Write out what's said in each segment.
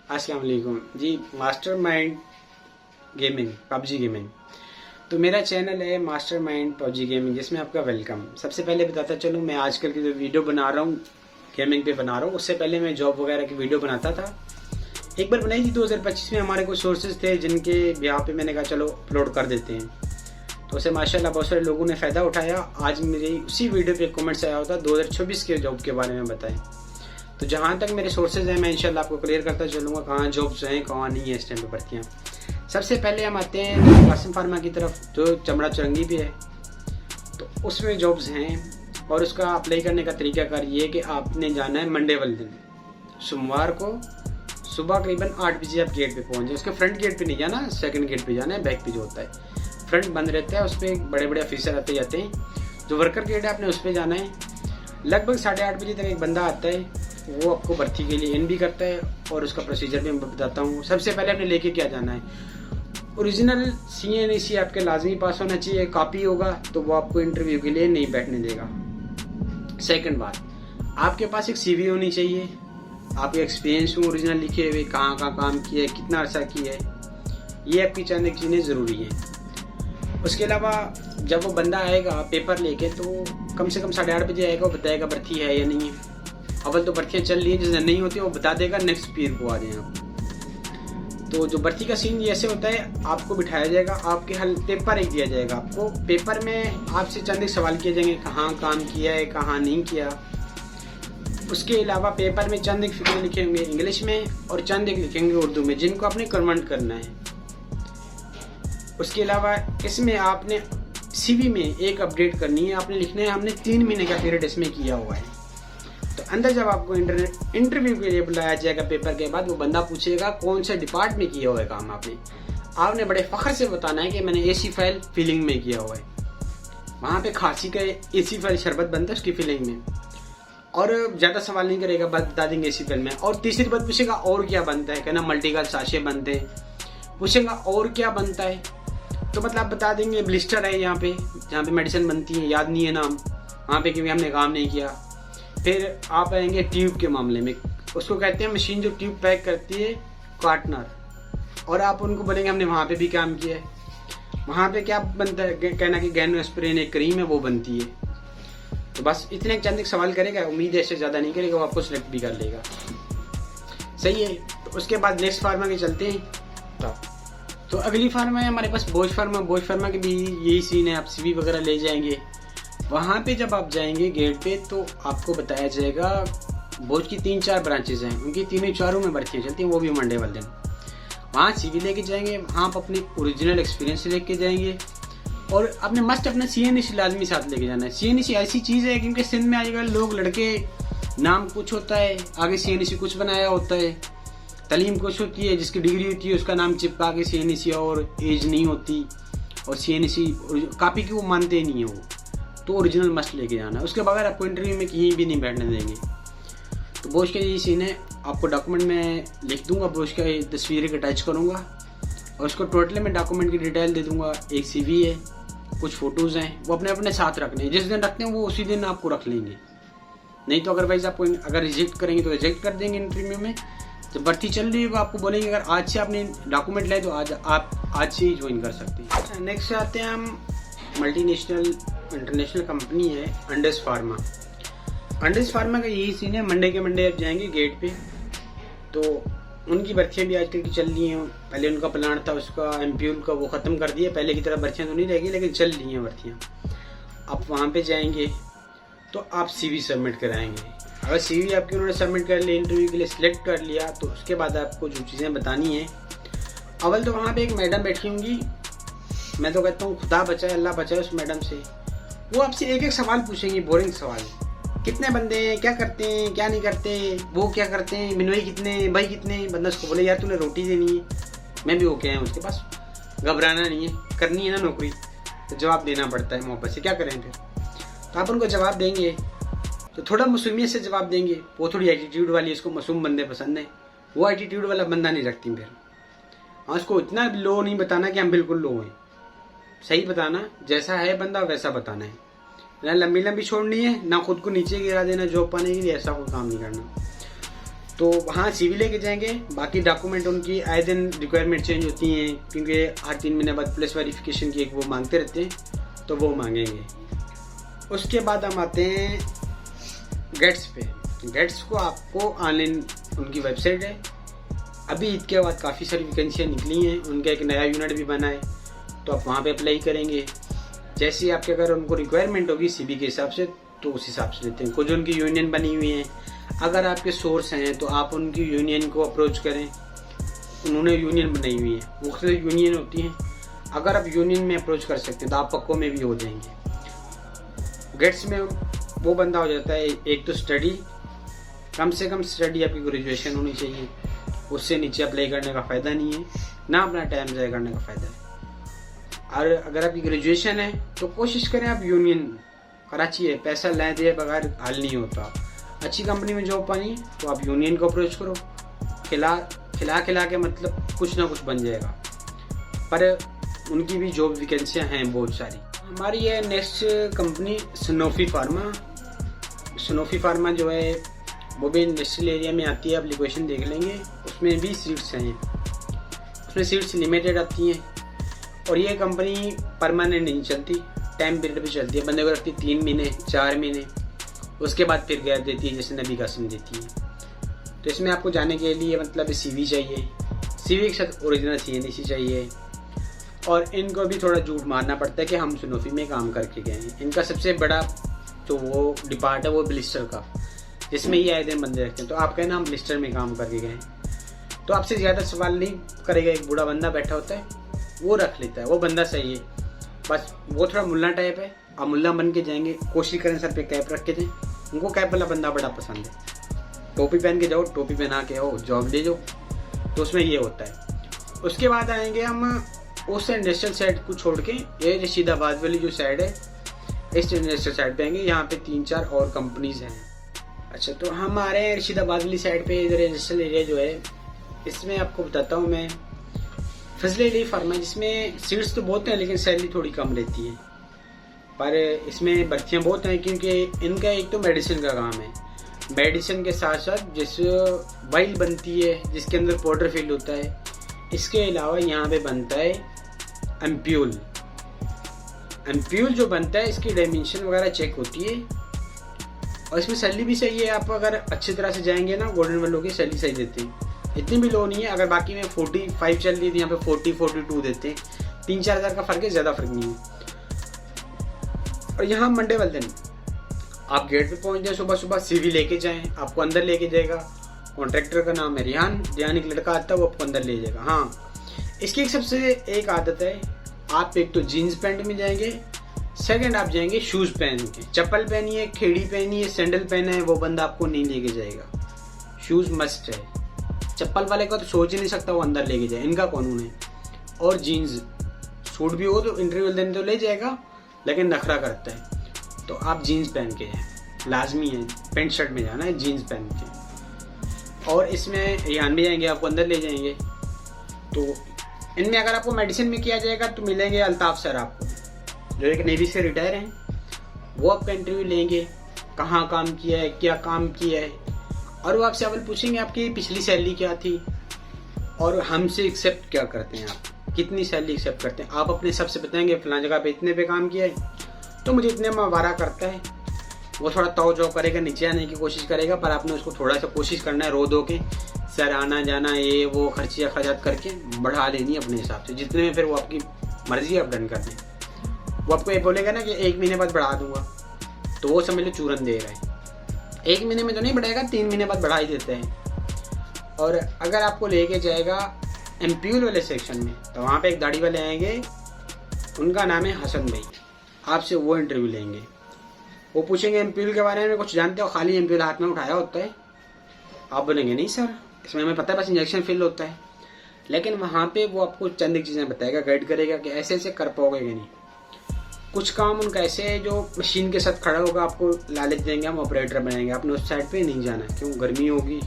अस्सलाम वालेकुम जी। Mastermind gaming, PUBG gaming. तो मेरा चैनल है मास्टरमाइंड पबजी गेमिंग, जिसमें आपका वेलकम। सबसे पहले बताता चलूँ, मैं आजकल की जो वीडियो बना रहा हूँ गेमिंग पे बना रहा हूँ, उससे पहले मैं जॉब वगैरह की वीडियो बनाता था। एक बार बनाई थी 2025 में। हमारे कुछ सोर्सेज थे जिनके ब्याह पे मैंने कहा चलो अपलोड कर देते हैं, तो उसे माशाल्लाह बहुत सारे लोगों ने फ़ायदा उठाया। आज मेरी उसी वीडियो पे कमेंट्स आया होता 2024 के जॉब के बारे में बताएं। तो जहाँ तक मेरे सोर्सेज हैं मैं इंशाल्लाह आपको क्लियर करता चलूँगा कहाँ जॉब्स हैं कहाँ नहीं है इस टाइम पे भर्तियाँ। सबसे पहले हम आते हैं कासिम फार्मा की तरफ, जो चमड़ा चुरंगी पे है। तो उसमें जॉब्स हैं और उसका अप्लाई करने का तरीकाकार ये है कि आपने जाना है मंडे वाले दिन, सोमवार को सुबह करीबन 8 बजे आप गेट पे पहुँच जाए। उसके फ्रंट गेट पे नहीं जाना, सेकंड गेट पे जाना है। बैक पे जो होता है फ्रंट बंद रहता है, उस पर बड़े बड़े ऑफिसर आते जाते हैं। जो वर्कर गेट है आपने उस पर जाना है। लगभग 8:30 बजे तक एक बंदा आता है, वो आपको भर्ती के लिए इन भी करता है और उसका प्रोसीजर भी मैं बताता हूँ। सबसे पहले आपने लेके क्या जाना है, ओरिजिनल CNEC आपके लाजमी पास होना चाहिए। कॉपी होगा तो वो आपको इंटरव्यू के लिए नहीं बैठने देगा। सेकंड बात, आपके पास एक CV होनी चाहिए, आपके एक्सपीरियंस में ओरिजिनल लिखे हुए, कहाँ कहाँ काम किया है, कितना अर्सा किया है, ये आपकी चंद एक चीज़ें ज़रूरी हैं। उसके अलावा जब वो बंदा आएगा पेपर लेके, तो कम से कम 8:30 बजे आएगा, वो बताएगा भर्ती है या नहीं है। अव्वल तो भर्तियाँ चल रही है, जिस दिन नहीं होती वो बता देगा, नेक्स्ट पीर को आ जाए आप। तो जो भर्ती का सीन ऐसे होता है, आपको बिठाया जाएगा, आपके हल पेपर एक दिया जाएगा आपको। पेपर में आपसे चंद एक सवाल किए जाएंगे, कहाँ काम किया है, कहाँ नहीं किया। उसके अलावा पेपर में चंद एक फिक्र लिखे होंगे इंग्लिश में और चंद एक लिखेंगे उर्दू में, जिनको आपने कन्वर्ट करना है। उसके अलावा इसमें आपने CV में एक अपडेट करनी है, आपने लिखना है हमने 3 महीने का पीरियड इसमें किया हुआ है। तो अंदर जब आपको इंटरव्यू के लिए बुलाया जाएगा पेपर के बाद, वो बंदा पूछेगा कौन से डिपार्ट में किया हुआ है काम आपने बड़े फख्र से बताना है कि मैंने AC फाइल फिलिंग में किया हुआ है। वहाँ पे खांसी का AC फाइल शरबत बनता है उसकी फिलिंग में, और ज़्यादा सवाल नहीं करेगा, बता देंगे AC फाइल में। और तीसरी बात पूछेगा और क्या बनता है, कहना मल्टीकल साशे बनते हैं। पूछेगा और क्या बनता है, तो मतलब बता देंगे ब्लिस्टर है यहाँ पे, जहाँ पे मेडिसिन बनती है, याद नहीं है नाम वहाँ पे क्योंकि हमने काम नहीं किया। फिर आप आएंगे ट्यूब के मामले में, उसको कहते हैं मशीन जो ट्यूब पैक करती है, कार्टनर। और आप उनको बोलेंगे हमने वहाँ पे भी काम किया है, वहाँ पे क्या बनता है, कहना कि गैनोस्प्रिन एक क्रीम है वो बनती है। तो बस इतने चंद एक सवाल करेगा, उम्मीद है इससे ज़्यादा नहीं करेगा, वो आपको सिलेक्ट भी कर लेगा। सही है। तो उसके बाद नेक्स्ट फार्मा के चलते हैं। तो अगली फार्मा है हमारे पास बोश फार्मा। बोश फार्मा के भी यही सीन है, आप CV वगैरह ले जाएंगे। वहाँ पे जब आप जाएंगे गेट पे, तो आपको बताया जाएगा बोश की 3-4 ब्रांचेज हैं, उनकी तीनों चारों में भर्तियाँ चलती हैं, वो भी मंडे वाले दिन। वहाँ CV लेके जाएंगे, वहाँ आप अपनी ओरिजिनल एक्सपीरियंस लेके जाएंगे और अपने मस्ट अपना CNEC लाजमी साथ लेके जाना है। CNEC ऐसी चीज़ है क्योंकि सिंध में आजकल लोग लड़के नाम कुछ होता है, आगे CNEC कुछ बनाया होता है, तालीम कुछ होती है, जिसकी डिग्री होती है उसका नाम चिपका के CNEC, और एज नहीं होती, और CNEC कॉपी की वो मानते ही नहीं है वो। तो ओरिजिनल मस्ट लेके जाना है, उसके बगैर आपको इंटरव्यू में कहीं भी नहीं बैठने देंगे। तो बोश का यही सीन है। आपको डॉक्यूमेंट में लिख दूंगा, बोश का तस्वीरें अटैच करूंगा और उसको टोटल में डॉक्यूमेंट की डिटेल दे दूंगा। एक CV है, कुछ फ़ोटोज़ हैं, वो अपने अपने साथ रखने हैं। जिस दिन रखते हैं वो उसी दिन आपको रख लेंगे, नहीं तो अदरवाइज़ आपको अगर रिजेक्ट करेंगे तो रिजेक्ट कर देंगे इंटरव्यू में। जब भर्ती चल रही होगा आपको बोलेंगे अगर आज से आपने डॉक्यूमेंट लाए तो आप आज से ही ज्वाइन कर सकते हैं। नेक्स्ट आते हैं हम, मल्टीनेशनल इंटरनेशनल कंपनी है अंडस फार्मा। अंडस फार्मा का यही सीन है, मंडे के मंडे आप जाएंगे गेट पे, तो उनकी भर्तियाँ भी आजकल की चल रही हैं। पहले उनका प्लान था उसका MPUL का, वो ख़त्म कर दिया। पहले की तरह भर्तियाँ तो नहीं रहेगी, लेकिन चल रही हैं भर्तियाँ। आप वहाँ पे जाएंगे तो आप CV सबमिट कराएंगे। अगर CV आपकी उन्होंने सबमिट कर लिया, इंटरव्यू के लिए सिलेक्ट कर लिया, तो उसके बाद आपको जो चीज़ें बतानी है, अव्वल तो वहाँ पे एक मैडम बैठी होंगी, मैं तो कहता हूँ खुदा बचाए अल्लाह बचाए उस मैडम से। वो आपसे एक एक सवाल पूछेंगी, बोरिंग सवाल, कितने बंदे हैं, क्या करते हैं, क्या नहीं करते, वो क्या करते हैं, मिनवाई कितने, भाई कितने। बंदा उसको बोले यार तूने रोटी देनी है, मैं भी होके आया हूँ उसके पास, घबराना नहीं है, करनी है ना नौकरी, तो जवाब देना पड़ता है मोहब्बत से, क्या करें फिर। तो आप उनको जवाब देंगे तो थोड़ा मासूमियत से जवाब देंगे। वो थोड़ी एटीट्यूड वाली, उसको मासूम बंदे पसंद है, वो एटीट्यूड वाला बंदा नहीं रखती फिर। हाँ, उसको इतना लो नहीं बताना कि हम बिल्कुल लो हैं, सही बताना, जैसा है बंदा वैसा बताना है, ना लंबी लंबी छोड़नी है, ना खुद को नीचे गिरा देना जॉब पाने के लिए, ऐसा कोई काम नहीं करना। तो वहाँ CV लेके जाएंगे, बाकी डॉक्यूमेंट उनकी आए दिन रिक्वायरमेंट चेंज होती हैं क्योंकि हर 3 महीने बाद पुलिस वेरिफिकेशन की एक वो मांगते रहते हैं, तो वो मांगेंगे। उसके बाद हम आते हैं गेट्स पे। गेट्स को आपको ऑनलाइन उनकी वेबसाइट है, अभी ईद के बाद काफ़ी सारी वैकेंसियाँ निकली हैं, उनका एक नया यूनिट भी बना है, तो आप वहाँ पे अप्लाई करेंगे। जैसे आपके अगर उनको रिक्वायरमेंट होगी CV के हिसाब से तो उस हिसाब से लेते हैं। कुछ उनकी यूनियन बनी हुई हैं, अगर आपके सोर्स हैं तो आप उनकी यूनियन को अप्रोच करें, उन्होंने यूनियन बनाई हुई है, मुख्तलिफ यूनियन होती हैं, अगर आप यूनियन में अप्रोच कर सकते हैं तो आप पक्कों में भी हो जाएंगे। गेट्स में वो बंदा हो जाता है, एक तो स्टडी, कम से कम स्टडी आपकी ग्रेजुएशन होनी चाहिए, उससे नीचे अप्लाई करने का फ़ायदा नहीं है, ना अपना टाइम ज़ाया करने का फ़ायदा है। और अगर आपकी ग्रेजुएशन है तो कोशिश करें आप यूनियन, कराची है, पैसा ले दिए बगैर हाल नहीं होता। अच्छी कंपनी में जॉब पानी है तो आप यूनियन को अप्रोच करो, खिला के मतलब कुछ ना कुछ बन जाएगा। पर उनकी भी जॉब वैकेंसियाँ हैं बहुत सारी। हमारी है next company Sanofi pharma. Sanofi pharma जो है वो भी इंडस्ट्रियल एरिया में आती है, आप लोकेशन देख लेंगे, उसमें भी सीट्स हैं, उसमें सीट्स लिमिटेड आती हैं। और ये कंपनी परमानेंट नहीं चलती, टाइम पीरियड भी चलती है, बंदे को रखती 3 महीने 4 महीने, उसके बाद फिर गैप देती है, जैसे नबी कासिम देती है। तो इसमें आपको जाने के लिए मतलब CV चाहिए, CV के साथ ओरिजिनल CNC चाहिए, और इनको भी थोड़ा झूठ मारना पड़ता है कि हम सनोफी में काम करके गए हैं। इनका सबसे बड़ा जो वो डिपार्ट है वो ब्लिस्टर का, जिसमें ये आए दिन बंदे रखते हैं। तो आप कहना हम ब्लिस्टर में काम करके गए, तो आपसे ज़्यादा सवाल नहीं करेगा। एक बूढ़ा बंदा बैठा होता है वो रख लेता है, वो बंदा सही है, बस वो थोड़ा मुल्ला टाइप है, आप मुल्ला बन के जाएंगे, कोशिश करें सर पे कैप रख के जाएं, उनको कैप वाला बंदा बड़ा पसंद है। टोपी पहन के जाओ, टोपी पहना के आओ, जॉब ले जाओ, तो उसमें ये होता है। उसके बाद आएंगे हम उस इंडस्ट्रियल साइड को छोड़ के, ये रशीदाबाद वाली जो साइड है, इस इंडस्ट्रियल साइड पे आएंगे, यहाँ पे 3-4 और कंपनीज हैं। अच्छा, तो हम आ रहे हैं रशीदाबाद वाली साइड पे, इधर इंडस्ट्रियल एरिया जो है, इसमें आपको बताता हूँ मैं फजले अली फार्मा, जिसमें सीट्स तो बहुत हैं लेकिन सैलरी थोड़ी कम रहती है, पर इसमें भर्तियाँ बहुत हैं क्योंकि इनका एक तो मेडिसिन का काम है, मेडिसिन के साथ साथ जिस वाइल बनती है जिसके अंदर पाउडर फिल होता है, इसके अलावा यहाँ पे बनता है एम्प्यूल। एम्प्यूल जो बनता है इसकी डायमेंशन वगैरह चेक होती है, और इसमें सैलरी भी सही है। आप अगर अच्छी तरह से जाएंगे ना, गोल्डन वालों की सैलरी सही देते हैं, इतनी भी लो नहीं है। अगर बाकी में 45 चल रही थी, यहाँ पे 40-42 देते हैं, 3-4 हज़ार का फर्क है, ज़्यादा फर्क नहीं है। और यहाँ मंडे वाले दिन आप गेट पे पहुँच जाए, सुबह सुबह CV लेके जाएं, आपको अंदर लेके जाएगा। कॉन्ट्रैक्टर का नाम है रिहान एक लड़का आता है, वो आपको अंदर ले जाएगा। हाँ, इसकी एक सबसे एक आदत है, आप एक तो जीन्स पैंट में जाएंगे, सेकंड आप जाएंगे शूज़ पहन के, चप्पल पहनिए, खेड़ी पहनिए, सैंडल पहना है, वो बंदा आपको नहीं लेके जाएगा। शूज़ मस्ट है, चप्पल वाले का तो सोच ही नहीं सकता वो अंदर लेके जाए, इनका कानून है। और जीन्स, सूट भी हो तो इंटरव्यू देने तो ले जाएगा, लेकिन नखरा करता है, तो आप जीन्स पहन के जाए, लाजमी है। पेंट शर्ट में जाना है, जीन्स पहन के। और इसमें रिहान भी जाएंगे, आपको अंदर ले जाएंगे। तो इनमें अगर आपको मेडिसिन में किया जाएगा तो मिलेंगे अल्ताफ सर, आपको जो एक नेवी से रिटायर हैं, वो आपका इंटरव्यू लेंगे, कहाँ काम किया है, क्या काम किया है, और वो आपसे सवाल पूछेंगे आपकी पिछली सैलरी क्या थी और हमसे एक्सेप्ट क्या करते हैं, आप कितनी सैलरी एक्सेप्ट करते हैं। आप अपने सबसे बताएंगे फलां जगह पे इतने पे काम किया है तो मुझे इतने में वारा करता है। वो थोड़ा तौ जो करेगा, नीचे आने की कोशिश करेगा, पर आपने उसको थोड़ा सा कोशिश करना है, रो दो के सर आना जाना ये वो खर्चिया खर्चात करके बढ़ा लेनी अपने हिसाब से, जितने में फिर वो आपकी मर्जी आप डन कर दें। वो आपको ये बोलेगा ना कि 1 महीने बाद बढ़ा दूंगा, तो वो समझ लो चूरन दे रहा है। 1 महीने में तो नहीं बढ़ाएगा, 3 महीने बाद बढ़ा ही देते हैं। और अगर आपको लेके जाएगा एम्प्यूल वाले सेक्शन में, तो वहाँ पे एक दाढ़ी वाले आएंगे, उनका नाम है हसन भाई, आपसे वो इंटरव्यू लेंगे। वो पूछेंगे एम्प्यूल के बारे में कुछ जानते हो, खाली एम्प्यूल हाथ में उठाया होता है। आप बोलेंगे नहीं सर, इसमें हमें पता है बस इंजेक्शन फिल होता है। लेकिन वहाँ पे वो आपको चंद एक चीज़ें बताएगा, गाइड करेगा कि ऐसे ऐसे कर पाओगे कि नहीं। कुछ काम उनका ऐसे है जो मशीन के साथ खड़ा होगा, आपको लालच देंगे हम ऑपरेटर बनाएंगे, आपने उस साइड पे नहीं जाना, क्यों गर्मी होगी,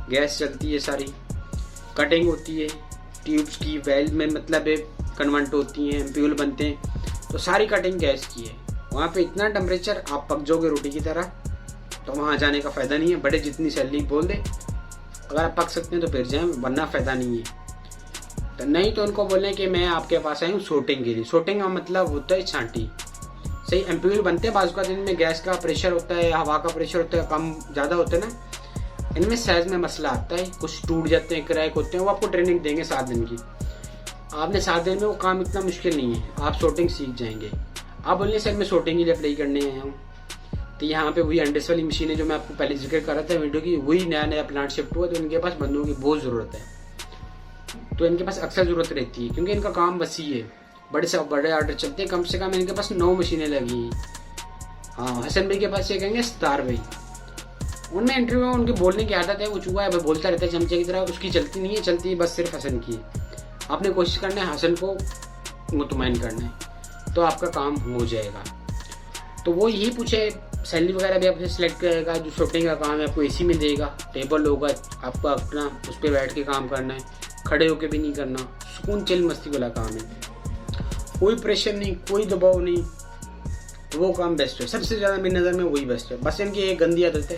गैस चलती है, सारी कटिंग होती है, ट्यूब्स की वेल्ड में मतलब कन्वर्ट होती हैं, एम्प्यूल बनते हैं, तो सारी कटिंग गैस की है। वहाँ पे इतना टेम्परेचर, आप पक जाओगे रोटी की तरह, तो वहाँ जाने का फ़ायदा नहीं है। बड़े जितनी सैलरी बोल दे अगर आप पक सकते हैं तो फिर जाएं, वरना फ़ायदा नहीं है। तो नहीं तो उनको बोलें कि मैं आपके पास आई हूँ शूटिंग के लिए। शूटिंग का मतलब होता है छांटी। सही एम्प्यूल बनते हैं बाजू का, जिनमें गैस का प्रेशर होता है, हवा का प्रेशर होता है, कम ज़्यादा होता है ना, इनमें साइज में मसला आता है, कुछ टूट जाते हैं, क्रैक होते हैं। वो आपको ट्रेनिंग देंगे 7 दिन की। आपने 7 दिन में वो काम इतना मुश्किल नहीं है, आप शूटिंग सीख जाएंगे। आप बोलिए सर मैं शूटिंग के लिए अप्लाई करने आया हूँ, तो यहाँ पे वही अंडस वाली मशीन है जो मैं आपको पहले जिक्र कर रहा था वीडियो की, वही नया प्लांट शिफ्ट हुआ, तो इनके पास बंदों की बहुत ज़रूरत है। तो इनके पास अक्सर ज़रूरत रहती है क्योंकि इनका काम वसी है, बड़े से बड़े ऑर्डर चलते हैं। कम से कम इनके पास 9 मशीनें लगी हैं। हाँ, हसन भाई के पास ये कहेंगे सितार भाई, उनमें इंटरव्यू में उनके बोलने की आदत है, वो चूहा है, बोलता रहता है चमचे की तरह, उसकी चलती नहीं है, चलती है बस सिर्फ हसन की। आपने कोशिश करना है हसन को मुतमईन करना है, तो आपका काम हो जाएगा। तो वो यही पूछे, सैलरी वगैरह भी आपसे सिलेक्ट करेगा। जो शूटिंग का काम है आपको एसी में देगा, टेबल होगा, आपको अपना उस पर बैठ के काम करना है, खड़े होके भी नहीं करना, सुकून चिल मस्ती वाला काम है, कोई प्रेशर नहीं, कोई दबाव नहीं। वो काम बेस्ट है, सबसे ज़्यादा मेरी नज़र में वही बेस्ट है। बस इनकी एक गंदी आदत है,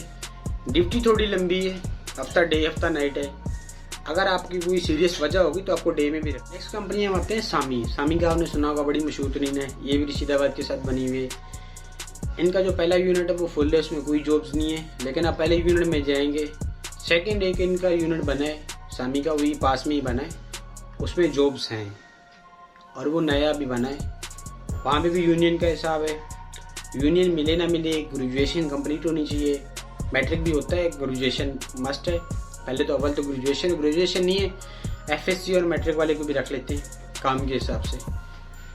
ड्यूटी थोड़ी लंबी है, हफ्ता डे हफ्ता नाइट है। अगर आपकी कोई सीरियस वजह होगी तो आपको डे में भी रखें। नेक्स्ट कंपनी हम आते हैं सामी। सामी का आपने सुना होगा, बड़ी मशहूर तरीन है, ये भी रशीदाबाद के साथ बनी हुई है। इनका जो पहला यूनिट है वो फुल है, उसमें कोई जॉब्स नहीं है, लेकिन आप पहले यूनिट में जाएंगे। सेकेंड एक इनका यूनिट बना है सामी का, वही पास में ही बना है, उसमें जॉब्स हैं और वो नया भी बना है। वहाँ पे भी यूनियन का हिसाब है, यूनियन मिले ना मिले ग्रेजुएशन कंप्लीट होनी चाहिए। मैट्रिक भी होता है, ग्रेजुएशन मस्ट है। पहले तो अव्वल तो ग्रेजुएशन नहीं है, एफएससी और मैट्रिक वाले को भी रख लेते हैं काम के हिसाब से।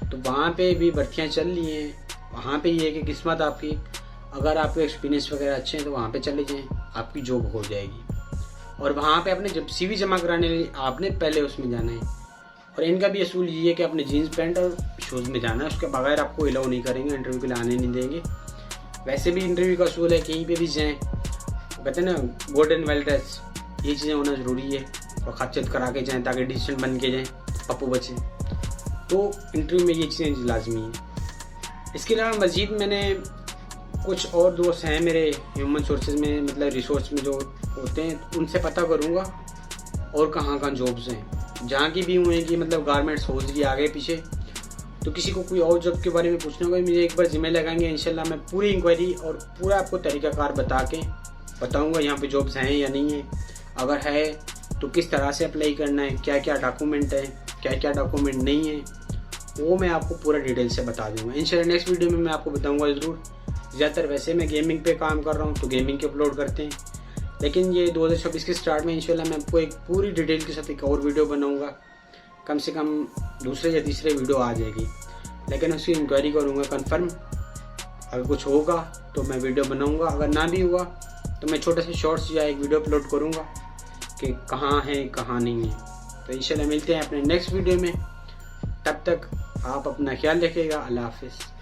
तो वहाँ पे भी भर्तियाँ चल रही हैं। वहाँ पे ये है कि किस्मत आपकी, अगर आपके एक्सपीरियंस वगैरह अच्छे हैं तो वहाँ पे चले जाएं, आपकी जॉब हो जाएगी। और वहाँ पे अपने जब CV जमा कराने लिए आपने पहले उसमें जाना है। और इनका भी असूल ये है कि अपने जीन्स पैंट और शूज़ में जाना है, उसके बगैर आपको अलाउ नहीं करेंगे, इंटरव्यू के लिए आने नहीं देंगे। वैसे भी इंटरव्यू का असूल है कहीं पर भी जाएँ, कहते हैं ना गोल्डन वेल ड्रेस, ये चीज़ें होना ज़रूरी है। और खर्चत करा के जाएँ ताकि डिसीजन बन के जाएँ, पप्पू बचे। तो इंटरव्यू में ये चीज़ें लाजमी हैं। इसके अलावा मज़ीद मैंने कुछ और दोस्त हैं मेरे ह्यूमन सोर्सेज में, मतलब रिसोर्स में जो होते हैं, उनसे पता करूँगा और कहाँ जॉब्स हैं, जहाँ की भी हुए कि मतलब गारमेंट्स हो रही आगे पीछे। तो किसी को कोई और जॉब के बारे में पूछना होगा, मुझे एक बार जिम्मे लगाएंगे, इंशाल्लाह मैं पूरी इंक्वायरी और पूरा आपको तरीक़ाकार बता के बताऊँगा यहाँ पे जॉब्स हैं या नहीं है। अगर है तो किस तरह से अप्लाई करना है, क्या क्या डॉक्यूमेंट है, क्या क्या डॉक्यूमेंट नहीं है, वो मैं आपको पूरा डिटेल से बता दूंगा। इंशाल्लाह नेक्स्ट वीडियो में मैं आपको बताऊंगा ज़रूर। ज़्यादातर वैसे मैं गेमिंग पे काम कर रहा हूँ तो गेमिंग के अपलोड करते हैं, लेकिन ये 2026 के स्टार्ट में इंशाल्लाह मैं आपको एक पूरी डिटेल के साथ एक और वीडियो बनाऊंगा। कम से कम दूसरे या तीसरे वीडियो आ जाएगी, लेकिन उसकी इंक्वायरी करूँगा कन्फर्म। अगर कुछ होगा तो मैं वीडियो बनाऊँगा, अगर ना भी हुआ तो मैं छोटे से शॉर्ट्स या एक वीडियो अपलोड करूँगा कि कहाँ है कहाँ नहीं है। तो इंशाल्लाह मिलते हैं अपने नेक्स्ट वीडियो में, तब तक आप अपना ख्याल रखिएगा। अल्लाह हाफिज़।